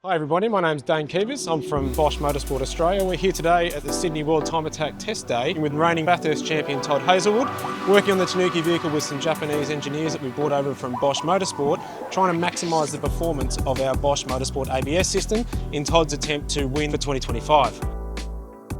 Hi everybody, my name's Dane Keevers. I'm from Bosch Motorsport Australia. We're here today at the Sydney World Time Attack Test Day with reigning Bathurst champion Todd Hazelwood, working on the Tanuki vehicle with some Japanese engineers that we brought over from Bosch Motorsport, trying to maximise the performance of our Bosch Motorsport ABS system in Todd's attempt to win for 2025.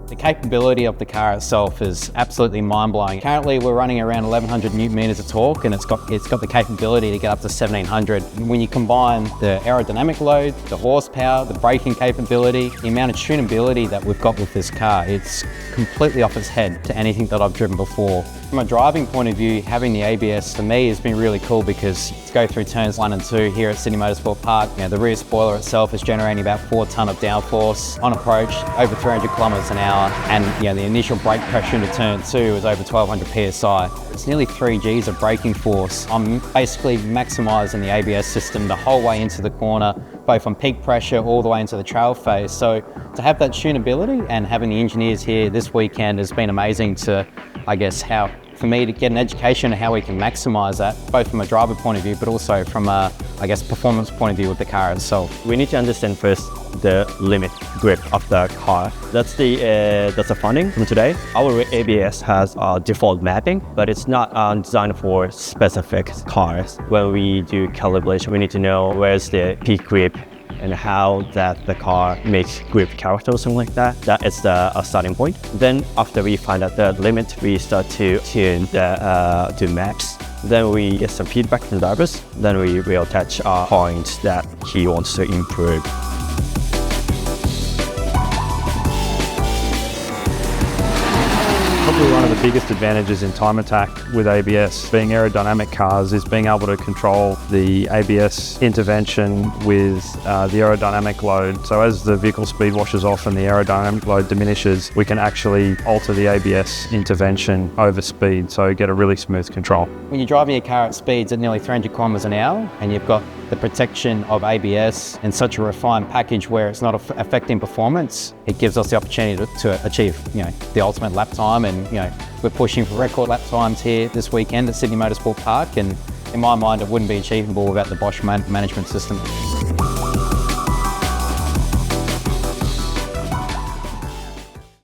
The capability of the car itself is absolutely mind-blowing. Currently we're running around 1100 newton meters of torque, and it's got the capability to get up to 1700. And when you combine the aerodynamic load, the horsepower, the braking capability, the amount of tunability that we've got with this car, it's completely off its head to anything that I've driven before. From a driving point of view, having the ABS for me has been really cool because to go through turns 1 and 2 here at Sydney Motorsport Park, the rear spoiler itself is generating about 4 tonne of downforce on approach, over 300 kilometres an hour, and the initial brake pressure into turn 2 is over 1200 psi. It's nearly 3 Gs of braking force. I'm basically maximising the ABS system the whole way into the corner, both on peak pressure all the way into the trail phase. So to have that tunability and having the engineers here this weekend has been amazing to, for me to get an education on how we can maximise that, both from a driver point of view, but also from a, performance point of view with the car itself. We need to understand first the limit grip of the car. That's the funding from today. Our ABS has a default mapping, but it's not designed for specific cars. When we do calibration, we need to know where's the peak grip and how the car makes grip character or something like that. That is a starting point. Then after we find out the limit, we start to tune the maps. Then we get some feedback from the drivers. Then we will attach points that he wants to improve. Probably one of the biggest advantages in time attack with ABS being aerodynamic cars is being able to control the ABS intervention with the aerodynamic load. So as the vehicle speed washes off and the aerodynamic load diminishes, we can actually alter the ABS intervention over speed, so get a really smooth control. When you're driving a car at speeds at nearly 300 kilometres an hour and you've got the protection of ABS in such a refined package where it's not affecting performance, it gives us the opportunity to achieve the ultimate lap time. And we're pushing for record lap times here this weekend at Sydney Motorsport Park, and in my mind it wouldn't be achievable without the Bosch management system.